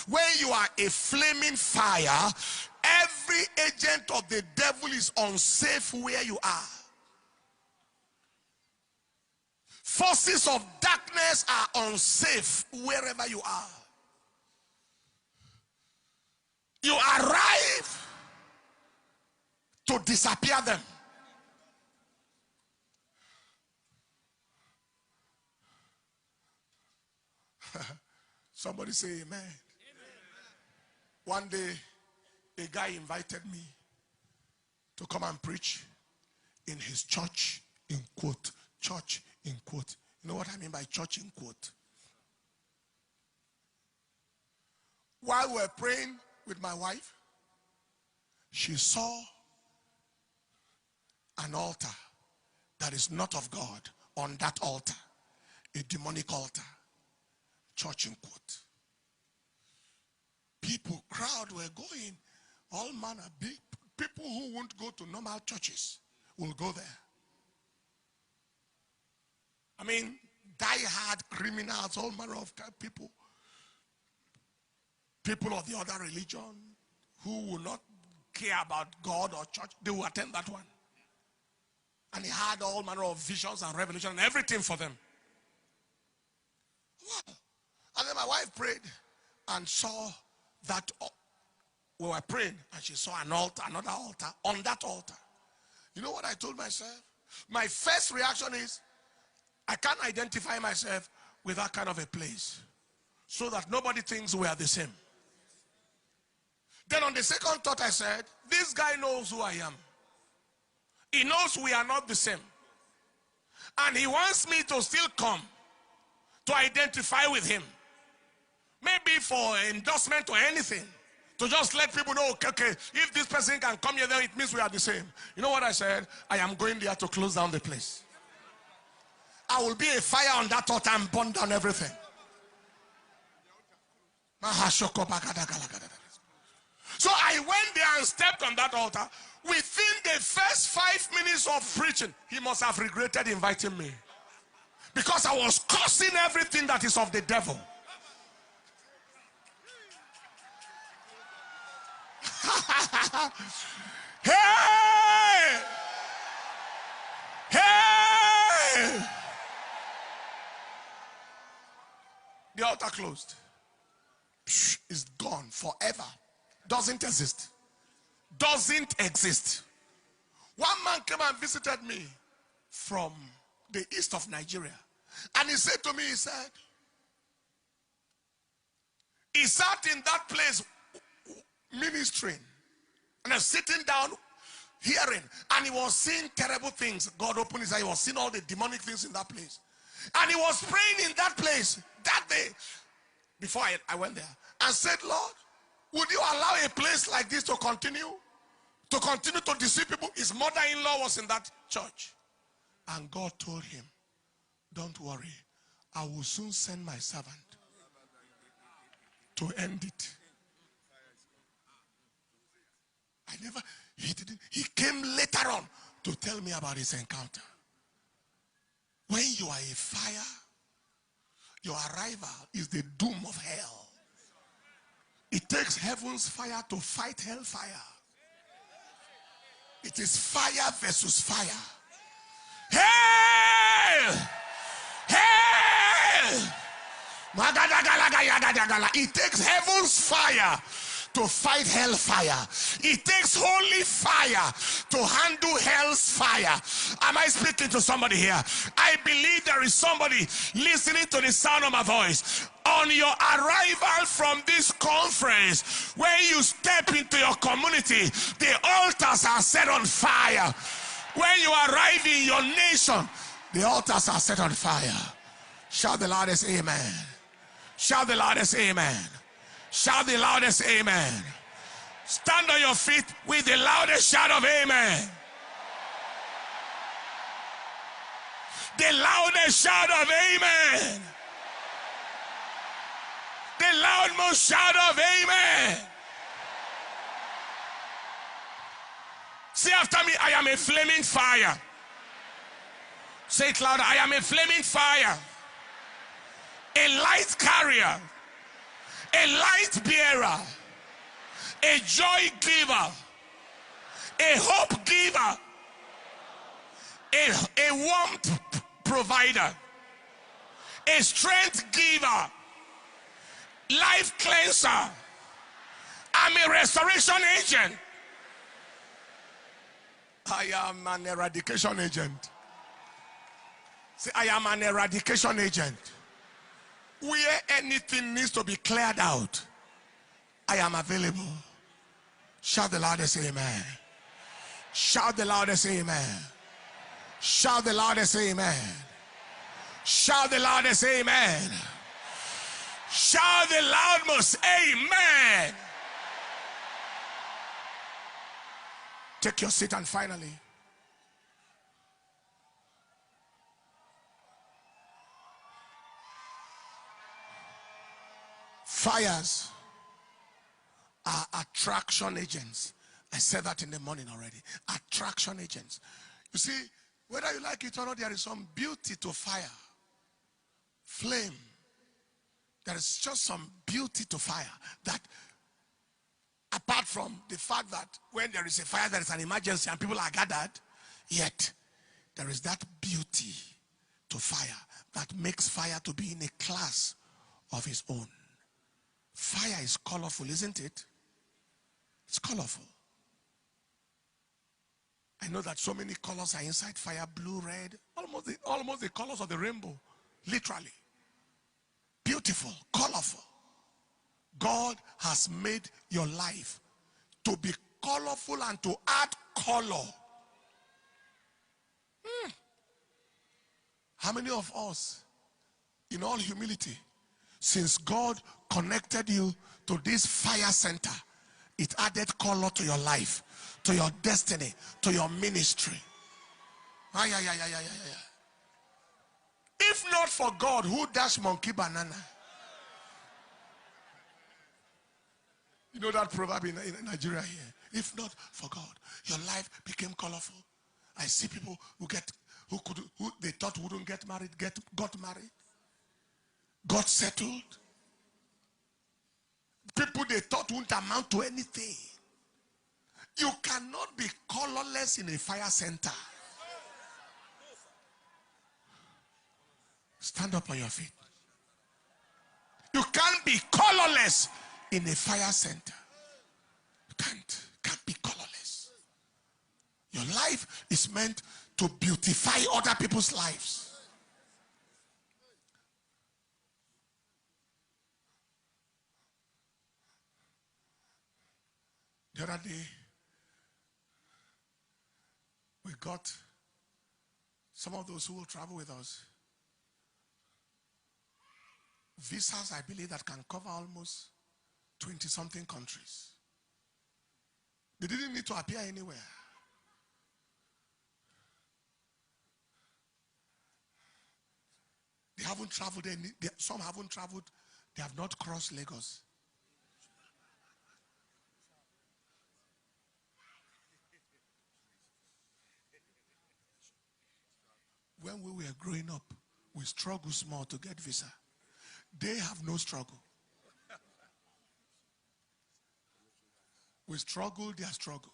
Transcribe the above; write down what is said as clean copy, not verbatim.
When you are a flaming fire, every agent of the devil is unsafe where you are. Forces of darkness are unsafe wherever you are. You arrive to disappear them. Somebody say amen. Amen. One day, a guy invited me to come and preach in his church, in quote, church, in quote. You know what I mean by church, in quote? While we were praying with my wife, she saw an altar that is not of God on that altar, a demonic altar. Church in quote. People, crowd were going, all manner, big people who won't go to normal churches will go there. I mean, die-hard criminals, all manner of people. People of the other religion who will not care about God or church, they will attend that one. And he had all manner of visions and revelation and everything for them. Wow. And then my wife prayed and saw that we were praying, and she saw an altar, another altar. On that altar, you know what I told myself? My first reaction is, I can't identify myself with that kind of a place, so that nobody thinks we are the same. Then on the second thought, I said, this guy knows who I am. He knows we are not the same. And he wants me to still come to identify with him. Maybe for endorsement or anything. To just let people know, okay, if this person can come here, then it means we are the same. You know what I said? I am going there to close down the place. I will be a fire on that altar and burn down everything. So I went there and stepped on that altar. Within the first 5 minutes of preaching, he must have regretted inviting me. Because I was cursing everything that is of the devil. Hey! Hey! The altar closed. It's gone forever. Doesn't exist. Doesn't exist. One man came and visited me from the east of Nigeria. And he said to me, he said, he sat in that place ministering. And I was sitting down hearing. And he was seeing terrible things. God opened his eyes. He was seeing all the demonic things in that place. And he was praying in that place that day. Before I went there. And said, Lord, would you allow a place like this to continue? To continue to deceive people? His mother-in-law was in that church. And God told him, don't worry. I will soon send my servant to end it. He came later on to tell me about his encounter. When you are a fire, your arrival is the doom of hell. It takes heaven's fire to fight hellfire. It is fire versus fire. Hell! Hell! It takes heaven's fire to fight hellfire. It takes holy fire to handle hell's fire. Am I speaking to somebody here? I believe there is somebody listening to the sound of my voice. On your arrival from this conference, when you step into your community, the altars are set on fire. When you arrive in your nation, the altars are set on fire. Shout the loudest amen. Shout the loudest amen. Shout the loudest amen. Stand on your feet with the loudest shout of amen. The loudest shout of amen. The loudmost shout of amen. Say after me, I am a flaming fire. Say it louder. I am a flaming fire. A light carrier. A light bearer. a joy giver, a hope giver, a warmth provider, a strength giver, life cleanser. I'm a restoration agent. I am an eradication agent. Say, I am an eradication agent. Where anything needs to be cleared out, I am available. Shout the loudest amen. Shout the loudest amen. Shout the loudest amen. Shout the loudest amen. Shout the loudest amen. Take your seat, and finally, fires are attraction agents. I said that in the morning already. Attraction agents. You see, whether you like it or not, there is some beauty to fire. Flame. There is just some beauty to fire that, apart from the fact that when there is a fire, there is an emergency and people are gathered, yet there is that beauty to fire that makes fire to be in a class of its own. Fire is colorful, isn't it? It's colorful. I know that so many colors are inside fire: blue, red, almost the colors of the rainbow. Literally. Beautiful, colorful. God has made your life to be colorful and to add color. How many of us, in all humility, since God connected you to this fire center, it added color to your life, to your destiny, to your ministry? If not for God, who dashed monkey banana? You know that proverb in Nigeria here. If not for God, your life became colorful. I see people who they thought wouldn't get married, got married, got settled. People they thought wouldn't amount to anything. You cannot be colorless in a fire center. Stand up on your feet. You can't be colorless in a fire center. You can't be colorless. Your life is meant to beautify other people's lives. The other day, we got some of those who will travel with us visas, I believe, that can cover almost 20-something countries. They didn't need to appear anywhere. They haven't traveled some haven't traveled, they have not crossed Lagos. When we were growing up, we struggled small to get visa. They have no struggle. We struggle, they are struggle.